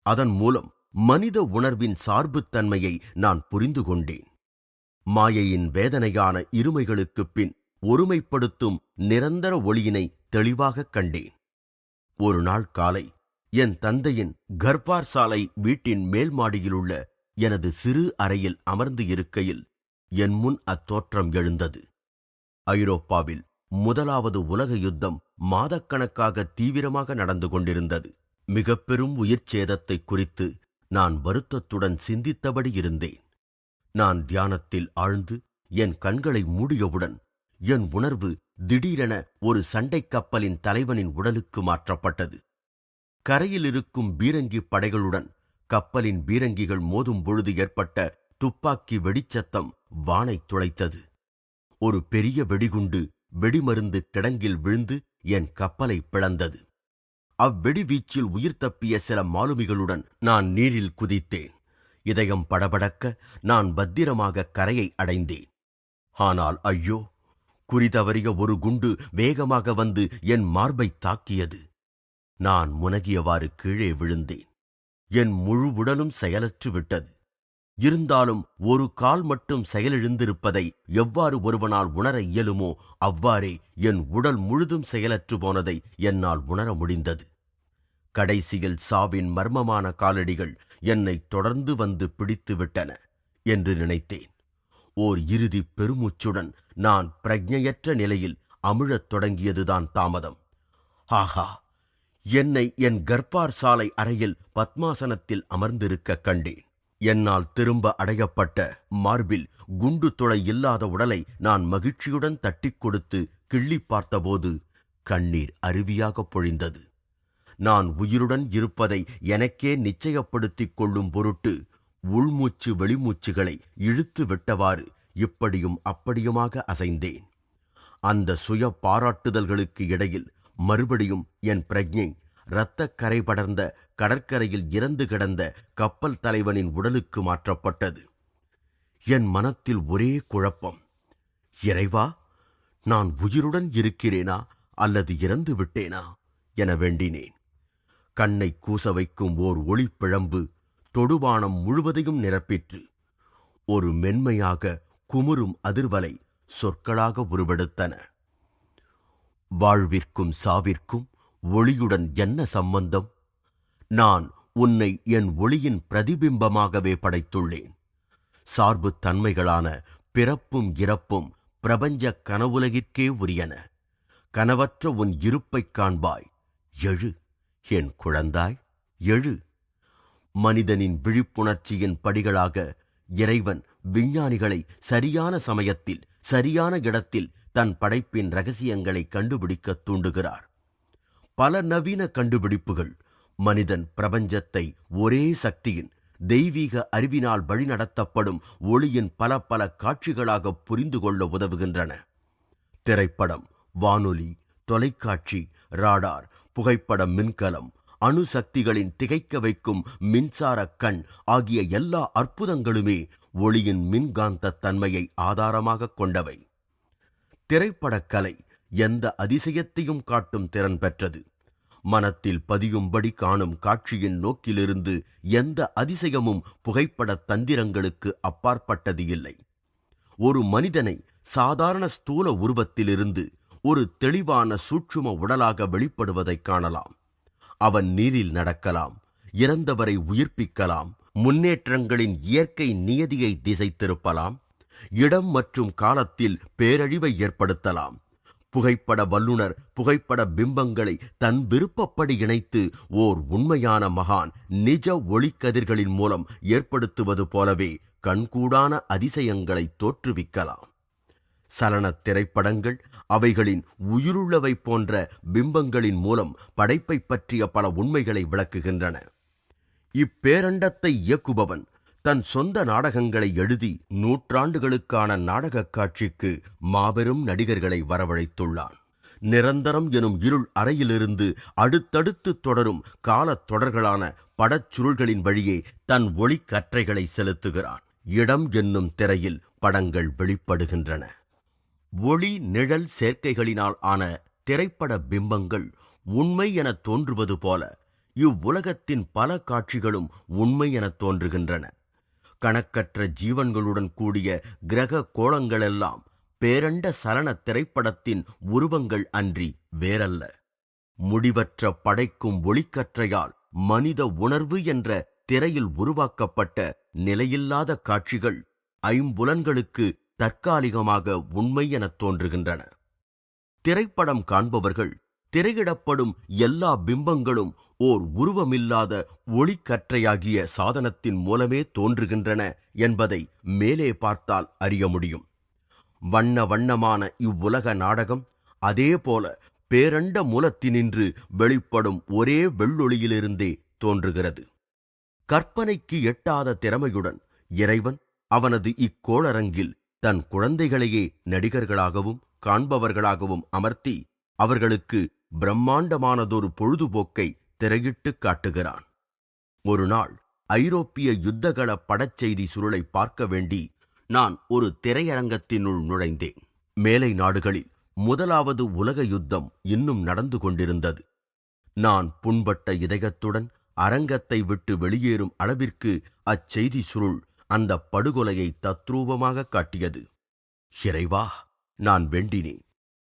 அதன் மூலம் மனித உணர்வின் சார்புத்தன்மையை நான் புரிந்து கொண்டேன். மாயையின் வேதனையான இருமைகளுக்குப் பின் ஒருமைப்படுத்தும் நிரந்தர ஒளியினை தெளிவாகக் கண்டேன். ஒரு நாள் காலை என் தந்தையின் கர்பார் சாலை வீட்டின் மேல் மாடியிலுள்ள எனது சிறு அறையில் அமர்ந்து இருக்கையில் என் முன் அத்தோற்றம் எழுந்தது. ஐரோப்பாவில் முதலாவது உலக யுத்தம் மாதக்கணக்காக தீவிரமாக நடந்து கொண்டிருந்தது. மிக பெரும் உயிர் சேதத்தை குறித்து நான் வருத்தத்துடன் சிந்தித்தபடி இருந்தேன். நான் தியானத்தில் ஆழ்ந்து என் கண்களை மூடியவுடன் என் உணர்வு திடீரென ஒரு சண்டைக் கப்பலின் தலைவனின் உடலுக்கு மாற்றப்பட்டது. கரையில் இருக்கும் பீரங்கி படைகளுடன் கப்பலின் பீரங்கிகள் மோதும் பொழுது ஏற்பட்ட துப்பாக்கி வெடிச்சத்தம் வானை துளைத்தது. ஒரு பெரிய வெடிகுண்டு வெடிமருந்து கிடங்கில் விழுந்து என் கப்பலை பிளந்தது. அவ்வெடிவீச்சில் உயிர் தப்பிய சில மாலுமிகளுடன் நான் நீரில் குதித்தேன். இதயம் படபடக்க நான் பத்திரமாக கரையை அடைந்தேன். ஆனால் ஐயோ, குறிதவறிய ஒரு குண்டு வேகமாக வந்து என் மார்பை தாக்கியது. நான் முனகியவாறு கீழே விழுந்தேன். என் முழு உடலும் செயலற்று விட்டது. இருந்தாலும் ஒரு கால் மட்டும் செயலிழந்திருப்பதை எவ்வாறு ஒருவனால் உணர இயலுமோ அவ்வாறே என் உடல் முழுதும் செயலற்று போனதை என்னால் உணர முடிந்தது. கடைசியில் சாவின் மர்மமான காலடிகள் என்னை தொடர்ந்து வந்து பிடித்து விட்டன என்று நினைத்தேன். ஓர் இறுதி பெருமூச்சுடன் நான் பிரக்ஞையற்ற நிலையில் அமிழத் தொடங்கியதுதான் தாமதம். ஆஹா, என்னை என் கர்ப்பார் சாலை அறையில் பத்மாசனத்தில் அமர்ந்திருக்க கண்டேன். என்னால் திரும்ப அடையப்பட்ட மார்பில் குண்டு துளை இல்லாத உடலை நான் மகிழ்ச்சியுடன் தட்டிக் கொடுத்து கிள்ளி பார்த்தபோது கண்ணீர் அருவியாக பொழிந்தது. நான் உயிருடன் இருப்பதை எனக்கே நிச்சயப்படுத்திக் கொள்ளும் பொருட்டு உள்மூச்சு வெளிமூச்சுகளை இழுத்து விட்டவாறு இப்படியும் அப்படியுமாக அசைந்தேன். அந்த சுய பாராட்டுதல்களுக்கு இடையில் மறுபடியும் என் பிரக்ஞை இரத்தக் கரை படர்ந்த கடற்கரையில் இறந்து கிடந்த கப்பல் தலைவனின் உடலுக்கு மாற்றப்பட்டது. என் மனத்தில் ஒரே குழப்பம். இறைவா, நான் உயிருடன் இருக்கிறேனா அல்லது இறந்து விட்டேனா என வேண்டினேன். கண்ணை கூச வைக்கும் ஓர் ஒளிப்பிழம்பு தொடுவானம் முழுவதையும் நிரப்பிற்று. ஒரு மென்மையாக குமுறும் அதிர்வலை சொற்களாக உருவெடுத்தன. வாழ்விற்கும் சாவிற்கும் ஒளியுடன் என்ன சம்பந்தம்? நான் உன்னை என் ஒளியின் பிரதிபிம்பமாகவே படைத்துள்ளேன். சார்பு தன்மைகளான பிறப்பும் இறப்பும் பிரபஞ்ச கனவுலகிற்கே உரியன. கனவற்ற உன் இருப்பைக் காண்பாய். எழு என் குழந்தாய், எழு. மனிதனின் விழிப்புணர்ச்சியின் படிகளாக இறைவன் விஞ்ஞானிகளை சரியான சமயத்தில் சரியான இடத்தில் தன் படைப்பின் ரகசியங்களை கண்டுபிடிக்க தூண்டுகிறார். பல நவீன கண்டுபிடிப்புகள் மனிதன் பிரபஞ்சத்தை ஒரே சக்தியின் தெய்வீக அறிவினால் வழிநடத்தப்படும் ஒளியின் பல பல காட்சிகளாக புரிந்து கொள்ள உதவுகின்றன. திரைப்படம், வானொலி, தொலைக்காட்சி, ராடார், புகைப்பட மின்கலம், அணுசக்திகளின் திகைக்க வைக்கும் மின்சார கண் ஆகிய எல்லா அற்புதங்களுமே ஒளியின் மின்காந்த தன்மையை ஆதாரமாக கொண்டவை. திரைப்படக்கலை எந்த அதிசயத்தையும் காட்டும் திறன் பெற்றது. மனத்தில் பதியும்படி காணும் காட்சியின் நோக்கிலிருந்து எந்த அதிசயமும் புகைப்பட தந்திரங்களுக்கு அப்பாற்பட்டது இல்லை. ஒரு மனிதனை சாதாரண ஸ்தூல உருவத்திலிருந்து ஒரு தெளிவான சூட்சும உடலாக வெளிப்படுவதைக் காணலாம். அவன் நீரில் நடக்கலாம், இறந்தவரை உயிர்ப்பிக்கலாம், முன்னேற்றங்களின் இயற்கை நியதியை திசை திருப்பலாம், இடம் மற்றும் காலத்தில் பேரழிவை ஏற்படுத்தலாம். புகைப்பட வல்லுனர் புகைப்பட பிம்பங்களை தன் விருப்பப்படி இணைத்து ஓர் உண்மையான மகான் நிஜ ஒளிக்கதிர்களின் மூலம் ஏற்படுத்துவது போலவே கண்கூடான அதிசயங்களை தோற்றுவிக்கலாம். சலன திரைப்படங்கள் அவைகளின் உயிருள்ளவை போன்ற பிம்பங்களின் மூலம் படைப்பை பற்றிய பல உண்மைகளை விளக்குகின்றன. இப்பேரண்டத்தை இயக்குபவன் தன் சொந்த நாடகங்களை எழுதி நூற்றாண்டுகளுக்கான நாடகக் காட்சிக்கு மாபெரும் நடிகர்களை வரவழைத்துள்ளான். நிரந்தரம் எனும் இருள் அறையிலிருந்து அடுத்தடுத்து தொடரும் காலத் தொடர்களான படச்சுருள்களின் வழியே தன் ஒளிக்கற்றைகளை செலுத்துகிறான். இடம் என்னும் திரையில் படங்கள் வெளிப்படுகின்றன. ஒளி நிழல் சேர்க்கைகளினால் ஆன திரைப்பட பிம்பங்கள் உண்மை என தோன்றுவது போல இவ்வுலகத்தின் பல காட்சிகளும் உண்மை என தோன்றுகின்றன. கணக்கற்ற ஜீவன்களுடன் கூடிய கிரக கோளங்களெல்லாம் பேரண்ட சலன திரைப்படத்தின் உருவங்கள் அன்றி வேறல்ல. முடிவற்ற படைக்கும் ஒளிக்கற்றையால் மனித உணர்வு என்ற திரையில் உருவாக்கப்பட்ட நிலையில்லாத காட்சிகள் ஐம்புலன்களுக்கு தற்காலிகமாக உண்மை எனத் தோன்றுகின்றன. திரைப்படம் காண்பவர்கள் திரையிடப்படும் எல்லா பிம்பங்களும் ஓர் உருவமில்லாத ஒளிக்கற்றையாகிய சாதனத்தின் மூலமே தோன்றுகின்றன என்பதை மேலே பார்த்தால் அறிய முடியும். வண்ண வண்ணமான இவ்வுலக நாடகம் அதேபோல பேரண்ட மூலத்தினின்று வெளிப்படும் ஒரே வெள்ளொளியிலிருந்தே தோன்றுகிறது. கற்பனைக்கு எட்டாத திறமையுடன் இறைவன் அவனது இக்கோளரங்கில் தன் குழந்தைகளையே நடிகர்களாகவும் காண்பவர்களாகவும் அமர்த்தி அவர்களுக்கு பிரம்மாண்டமானதொரு பொழுதுபோக்கை திரையிட்டு காட்டுகிறான். ஒரு நாள் ஐரோப்பிய யுத்தகள படச்செய்தி சுருளை பார்க்க வேண்டி நான் ஒரு திரையரங்கத்தினுள் நுழைந்தேன். மேலை நாடுகளில் முதலாவது உலக யுத்தம் இன்னும் நடந்து கொண்டிருந்தது. நான் புண்பட்ட இதயத்துடன் அரங்கத்தை விட்டு வெளியேறும் அளவிற்கு அச்செய்தி சுருள் அந்த படுகொலையை தத்ரூபமாக காட்டியது. இறைவா, நான் வேண்டினேன்,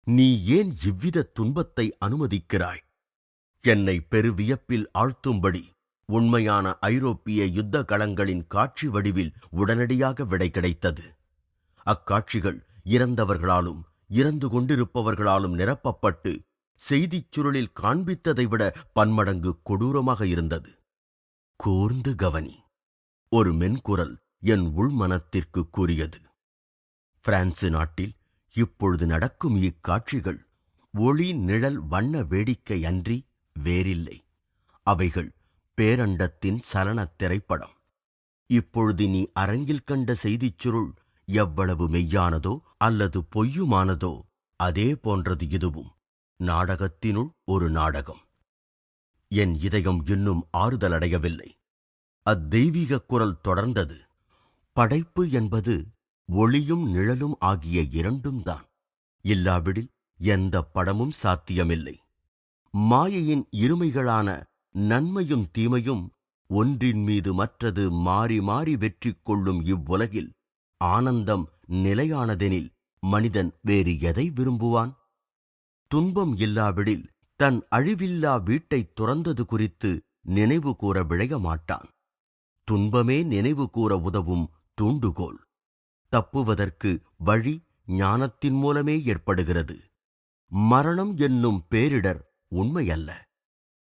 நீ ஏன் இவ்வித துன்பத்தை அனுமதிக்கிறாய்? என்னை பெருவியப்பில் ஆழ்த்தும்படி உண்மையான ஐரோப்பிய யுத்த களங்களின் காட்சி வடிவில் உடனடியாக விடை கிடைத்தது. அக்காட்சிகள் இறந்தவர்களாலும் இறந்து கொண்டிருப்பவர்களாலும் நிரப்பப்பட்டு செய்திச் சுருளில் காண்பித்ததை விட பன்மடங்கு கொடூரமாக இருந்தது. கூர்ந்து கவனி, ஒரு மென்குரல் என் உள்மனத்திற்கு கூறியது. பிரான்சு நாட்டில் இப்பொழுது நடக்கும் இக்காட்சிகள் ஒளி நிழல் வண்ண வேடிக்கை அன்றி வேறில்லை. அவைகள் பேரண்டத்தின் சலன திரைப்படம். இப்பொழுது நீ அரங்கில் கண்ட செய்திச் சுருள் எவ்வளவு மெய்யானதோ அல்லது பொய்யுமானதோ அதே போன்றது இதுவும் நாடகத்தினுள் ஒரு நாடகம். என் இதயம் இன்னும் ஆறுதலடையவில்லை. அத்தெய்வீக குரல் தொடர்ந்தது. படைப்பு என்பது ஒளியும் நிழலும் ஆகிய இரண்டும் தான். இல்லாவிடில் எந்த படமும் சாத்தியமில்லை. மாயையின் இருமைகளான நன்மையும் தீமையும் ஒன்றின் மீது மற்றது மாறி மாறி வெற்றி கொள்ளும் இவ்வுலகில் ஆனந்தம் நிலையானதெனில் மனிதன் வேறு எதை விரும்புவான்? துன்பம் இல்லாவிடில் தன் அழிவில்லா வீட்டைத் துறந்தது குறித்து நினைவு கூற விழைய மாட்டான். துன்பமே நினைவு கூற உதவும் தூண்டுகோல். தப்புவதற்கு வழி ஞானத்தின் மூலமே ஏற்படுகிறது. மரணம் என்னும் பேரிடர் உண்மையல்ல.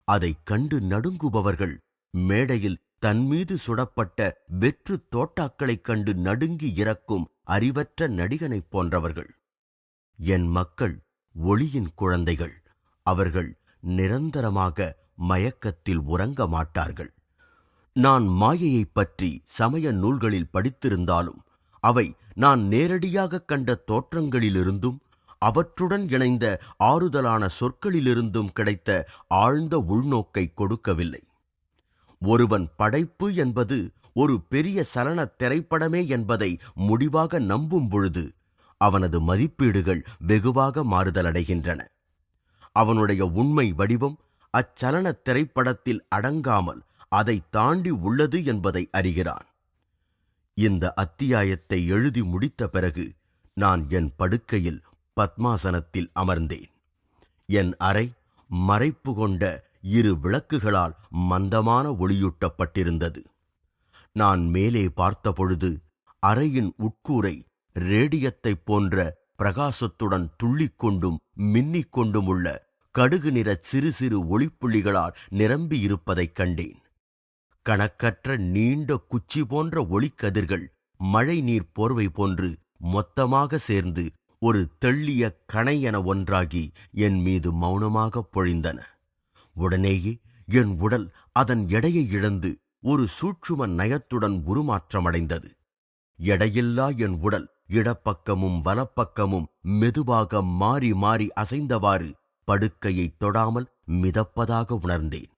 அதைக் கண்டு நடுங்குபவர்கள் மேடையில் தன்மீது சுடப்பட்ட வெற்று தோட்டாக்களைக் கண்டு நடுங்கி இறக்கும் அறிவற்ற நடிகனைப் போன்றவர்கள். என் மக்கள் ஒளியின் குழந்தைகள். அவர்கள் நிரந்தரமாக மயக்கத்தில் உறங்க மாட்டார்கள். நான் மாயையைப் பற்றி சமய நூல்களில் படித்திருந்தாலும் அவை நான் நேரடியாகக் கண்ட தோற்றங்களிலிருந்தும் அவற்றுடன் இணைந்த ஆறுதலான சொற்களிலிருந்தும் கிடைத்த ஆழ்ந்த உள்நோக்கை கொடுக்கவில்லை. ஒருவன் படைப்பு என்பது ஒரு பெரிய சலன திரைப்படமே என்பதை முடிவாக நம்பும் பொழுது அவனது மதிப்பீடுகள் வெகுவாக மாறுதலடைகின்றன. அவனுடைய உண்மை வடிவம் அச்சலன திரைப்படத்தில் அடங்காமல் அதை தாண்டி உள்ளது என்பதை அறிகிறான். இந்த அத்தியாயத்தை எழுதி முடித்த பிறகு நான் என் படுக்கையில் பத்மாசனத்தில் அமர்ந்தேன். என் அறை மறைப்பு கொண்ட 2 விளக்குகளால் மந்தமான ஒளியூட்டப்பட்டிருந்தது. நான் மேலே பார்த்தபொழுது அறையின் உட்கூரை ரேடியத்தைப் போன்ற பிரகாசத்துடன் துள்ளிக்கொண்டும் மின்னிக்கொண்டும் உள்ள கடுகு நிற சிறு சிறு ஒளிப்புள்ளிகளால் நிரம்பியிருப்பதைக் கண்டேன். கணக்கற்ற நீண்ட குச்சி போன்ற ஒளிக்கதிர்கள் மழை நீர் போர்வை போன்று மொத்தமாக சேர்ந்து ஒரு தெள்ளிய கணை என ஒன்றாகி என் மீது மௌனமாகப் பொழிந்தன. உடனேயே என் உடல் அதன் எடையை இழந்து ஒரு சூட்சும நயத்துடன் உருமாற்றமடைந்தது. எடையில்லா என் உடல் இடப்பக்கமும் வலப்பக்கமும் மெதுவாக மாறி மாறி அசைந்தவாறு படுக்கையைத் தொடாமல் மிதப்பதாக உணர்ந்தேன்.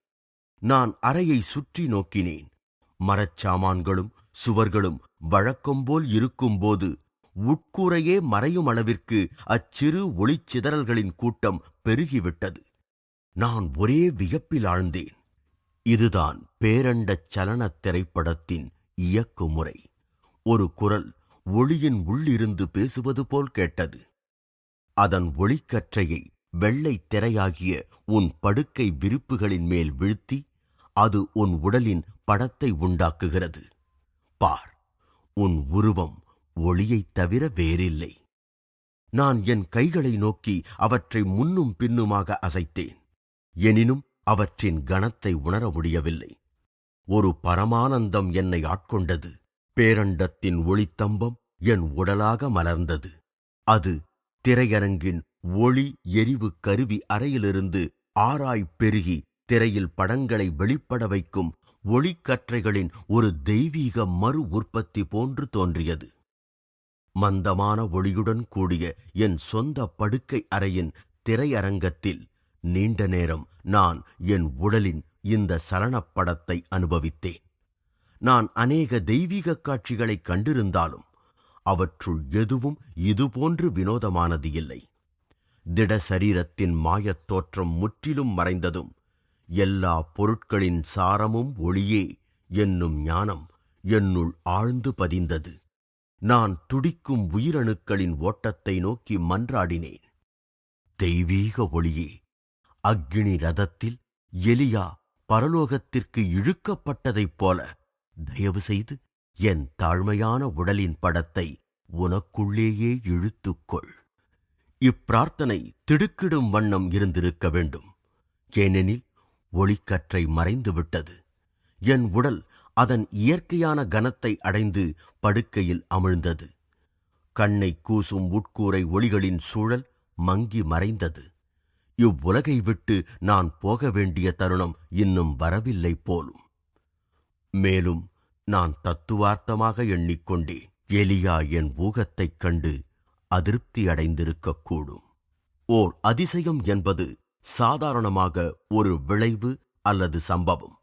நான் அறையை சுற்றி நோக்கினேன். மரச்சாமான்களும் சுவர்களும் வழக்கம்போல் இருக்கும்போது உட்கூரையே மறையும் அளவிற்கு அச்சிறு ஒளிச்சிதறல்களின் கூட்டம் பெருகிவிட்டது. நான் ஒரே வியப்பில் ஆழ்ந்தேன். இதுதான் பேரண்டச் சலனத் திரைப்படத்தின் இயக்குமுறை. ஒரு குரல் ஒளியின் உள்ளிருந்து பேசுவது போல் கேட்டது. அதன் ஒளிக்கற்றையை வெள்ளை திரையாகிய உன் படுக்கை விரிப்புகளின் மேல் வீழ்த்தி அது உன் உடலின் படத்தை உண்டாக்குகிறது. பார், உன் உருவம் ஒளியைத் தவிர வேறில்லை. நான் என் கைகளை நோக்கி அவற்றை முன்னும் பின்னுமாக அசைத்தேன். எனினும் அவற்றின் கனத்தை உணர முடியவில்லை. ஒரு பரமானந்தம் என்னை ஆட்கொண்டது. பேரண்டத்தின் ஒளித்தம்பம் என் உடலாக மலர்ந்தது. அது திரையரங்கின் ஒளி எரிவு கருவி அறையிலிருந்து ஆராய் பெருகி திரையில் படங்களை வெளிப்பட வைக்கும் ஒளிக்கற்றைகளின் ஒரு தெய்வீக மறு உற்பத்தி போன்று தோன்றியது. மந்தமான ஒளியுடன் கூடிய என் சொந்த படுக்கை அறையின் திரையரங்கத்தில் நீண்ட நேரம் நான் என் உடலின் இந்த சலனப்படத்தை அனுபவித்தேன். நான் அநேக தெய்வீக காட்சிகளை கண்டிருந்தாலும் அவற்றுள் எதுவும் இதுபோன்று வினோதமானது இல்லை. திட சரீரத்தின் மாயத் தோற்றம் முற்றிலும் மறைந்ததும் எல்லா பொருட்களின் சாரமும் ஒளியே என்னும் ஞானம் என்னுள் ஆழ்ந்து பதிந்தது. நான் துடிக்கும் உயிரணுக்களின் ஓட்டத்தை நோக்கி மன்றாடினேன். தெய்வீக ஒளியே, அக்கினி ரதத்தில் எலியா பரலோகத்திற்கு இழுக்கப்பட்டதைப் போல தயவு செய்து என் தாழ்மையான உடலின் படத்தை உனக்குள்ளேயே இழுத்துக்கொள். இப்பிரார்த்தனை திடுக்கிடும் வண்ணம் இருந்திருக்க வேண்டும். ஏனெனில் ஒளிக்கற்றை மறைந்துவிட்டது. என் உடல் அதன் இயற்கையான கனத்தை அடைந்து படுக்கையில் அமிழ்ந்தது. கண்ணை கூசும் உட்கூரை ஒளிகளின் சூழல் மங்கி மறைந்தது. இவ்வுலகை விட்டு நான் போக வேண்டிய தருணம் இன்னும் வரவில்லை போலும். மேலும் நான் தத்துவார்த்தமாக எண்ணிக்கொண்டேன். எலியா என் ஊகத்தைக் கண்டு அதிருப்தி அடைந்திருக்கக்கூடும். ஓர் அதிசயம் என்பது சாதாரணமாக ஒரு விளைவு அல்லது சம்பவம்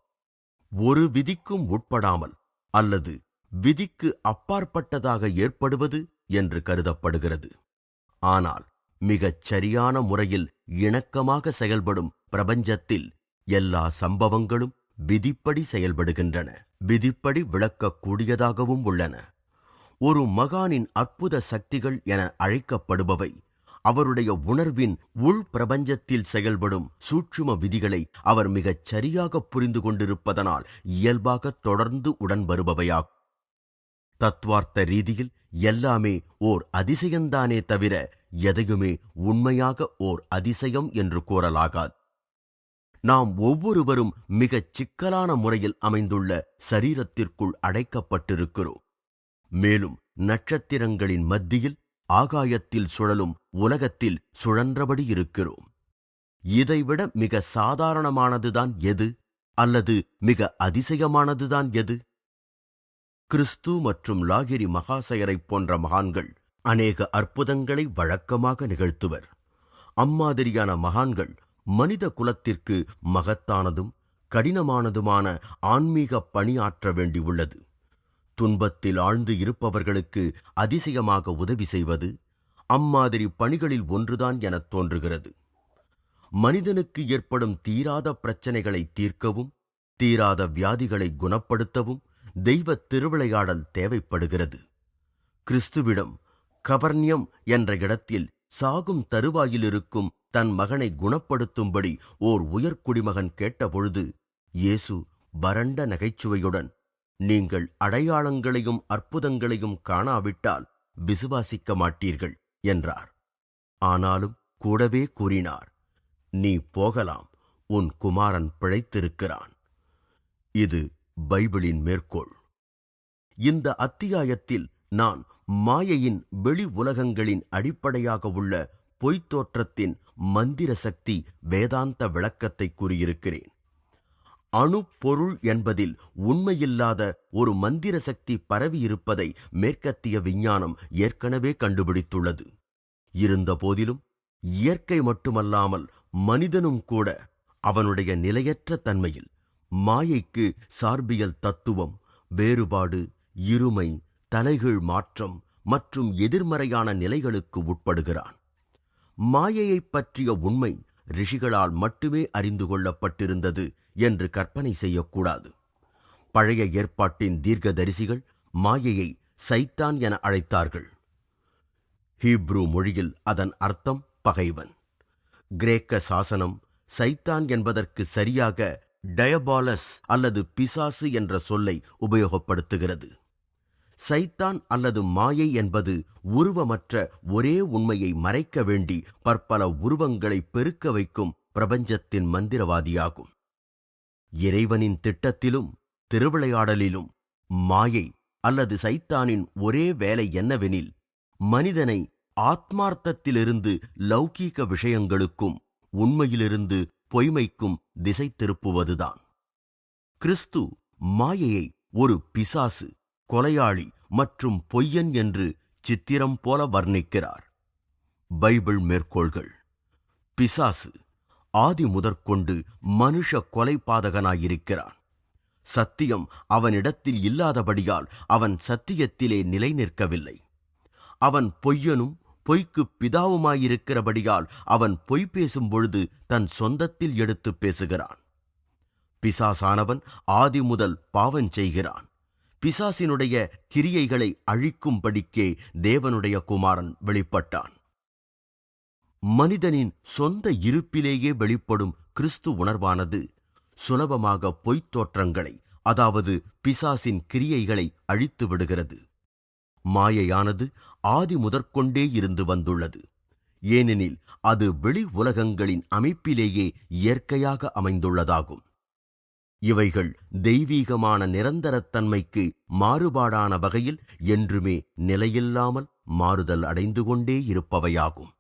ஒரு விதிக்கும் உட்படாமல் அல்லது விதிக்கு அப்பாற்பட்டதாக ஏற்படுவது என்று கருதப்படுகிறது. ஆனால் மிகச் சரியான முறையில் இணக்கமாக செயல்படும் பிரபஞ்சத்தில் எல்லா சம்பவங்களும் விதிப்படி செயல்படுகின்றன, விதிப்படி விளக்கக்கூடியதாகவும் உள்ளன. ஒரு மகானின் அற்புத சக்திகள் என அழைக்கப்படுபவை அவருடைய உணர்வின் உள் பிரபஞ்சத்தில் செயல்படும் சூட்சும விதிகளை அவர் மிகச் சரியாக புரிந்து கொண்டிருப்பதனால் இயல்பாக தொடர்ந்து உடன் வருபவையாகும். தத்துவார்த்த ரீதியில் எல்லாமே ஓர் அதிசயந்தானே தவிர எதையுமே உண்மையாக ஓர் அதிசயம் என்று கூறலாகாது. நாம் ஒவ்வொருவரும் மிகச் சிக்கலான முறையில் அமைந்துள்ள சரீரத்திற்குள் அடைக்கப்பட்டிருக்கிறோம். மேலும் நட்சத்திரங்களின் மத்தியில் ஆகாயத்தில் சுழலும் உலகத்தில் சுழன்றபடி இருக்கிறோம். இதைவிட மிக சாதாரணமானதுதான் எது அல்லது மிக அதிசயமானதுதான் எது? கிறிஸ்து மற்றும் லாகிரி மகாசயரைப் போன்ற மகான்கள் அநேக அற்புதங்களை வழக்கமாக நிகழ்த்துவர். அம்மாதிரியான மகான்கள் மனித குலத்திற்கு மகத்தானதும் கடினமானதுமான ஆன்மீக பணியாற்ற வேண்டியுள்ளது. துன்பத்தில் ஆழ்ந்து இருப்பவர்களுக்கு அதிசயமாக உதவி செய்வது அம்மாதிரி பணிகளில் ஒன்றுதான் எனத் தோன்றுகிறது. மனிதனுக்கு ஏற்படும் தீராத பிரச்சனைகளை தீர்க்கவும் தீராத வியாதிகளை குணப்படுத்தவும் தெய்வ திருவிளையாடல் தேவைப்படுகிறது. கிறிஸ்துவிடம் கபர்னியம் என்ற இடத்தில் சாகும் தருவாயில் இருக்கும் தன் மகனை குணப்படுத்தும்படி ஓர் உயர்குடிமகன் கேட்டபொழுது இயேசு வறண்ட நகைச்சுவையுடன், நீங்கள் அடையாளங்களையும் அற்புதங்களையும் காணாவிட்டால் விசுவாசிக்க மாட்டீர்கள் என்றார். ஆனாலும் கூடவே கூறினார், நீ போகலாம், உன் குமாரன் பிழைத்திருக்கிறான். இது பைபிளின் மேற்கோள். இந்த அத்தியாயத்தில் நான் மாயையின் வெளி உலகங்களின் அடிப்படையாக உள்ள பொய்த்தோற்றத்தின் மந்திர சக்தி வேதாந்த விளக்கத்தை கூறியிருக்கிறேன். அணு பொருள் என்பதில் உண்மையில்லாத ஒரு மந்திர சக்தி பரவியிருப்பதை மேற்கத்திய விஞ்ஞானம் ஏற்கனவே கண்டுபிடித்துள்ளது. இருந்தபோதிலும் இயற்கை மட்டுமல்லாமல் மனிதனும் கூட அவனுடைய நிலையற்ற தன்மையில் மாயைக்கு சார்பியல் தத்துவம், வேறுபாடு, இருமை, தலைகீழ் மாற்றம் மற்றும் எதிர்மறையான நிலைகளுக்கு உட்படுகிறான். மாயையைப் பற்றிய உண்மை ரிஷிகளால் மட்டுமே அறிந்து கொள்ளப்பட்டிருந்தது என்று கற்பனை செய்யக்கூடாது. பழைய ஏற்பாட்டின் தீர்க்கதரிசிகள் மாயையை சைத்தான் என அழைத்தார்கள். ஹீப்ரு மொழியில் அதன் அர்த்தம் பகைவன். கிரேக்க சாசனம் சைத்தான் என்பதற்கு சரியாக டயபாலஸ் அல்லது பிசாசு என்ற சொல்லை உபயோகப்படுத்துகிறது. சைத்தான் அல்லது மாயை என்பது உருவமற்ற ஒரே உண்மையை மறைக்க வேண்டி பற்பல உருவங்களை பெருக்க வைக்கும் பிரபஞ்சத்தின் மந்திரவாதியாகும். இறைவனின் திட்டத்திலும் திருவிளையாடலிலும் மாயை அல்லது சைத்தானின் ஒரே வேலை என்னவெனில், மனிதனை ஆத்மார்த்தத்திலிருந்து லௌகீக விஷயங்களுக்கும் உண்மையிலிருந்து பொய்மைக்கும் திசை திருப்புவதுதான். கிறிஸ்து மாயையை ஒரு பிசாசு, கொலையாளி மற்றும் பொய்யன் என்று சித்திரம் போல வர்ணிக்கிறார். பைபிள் மேற்கோள்கள்: பிசாசு ஆதி முதற்கொண்டு மனுஷ கொலைபாதகனாயிருக்கிறான். சத்தியம் அவனிடத்தில் இல்லாதபடியால் அவன் சத்தியத்திலே நிலை நிற்கவில்லை. அவன் பொய்யனும் பொய்க்கு பிதாவுமாயிருக்கிறபடியால் அவன் பொய் பேசும் பொழுது தன் சொந்தத்தில் எடுத்து பேசுகிறான். பிசாசானவன் ஆதி முதல் பாவம் செய்கிறான். பிசாசினுடைய கிரியைகளை அழிக்கும்படிக்கே தேவனுடைய குமாரன் வெளிப்பட்டான். மனிதனின் சொந்த இருப்பிலேயே வெளிப்படும் கிறிஸ்து உணர்வானது சுலபமாக பொய்த் தோற்றங்களை, அதாவது பிசாசின் கிரியைகளை அழித்து விடுகிறது. மாயையானது ஆதி முதற்கொண்டே இருந்து வந்துள்ளது. ஏனெனில் அது வெளி உலகங்களின் அமைப்பிலேயே இயற்கையாக அமைந்துள்ளதாகும். இவைகள் தெய்வீகமான நிரந்தரத்தன்மைக்கு மாறுபாடான வகையில் என்றுமே நிலையில்லாமல் மாறுதல் அடைந்து கொண்டே இருப்பவையாகும்.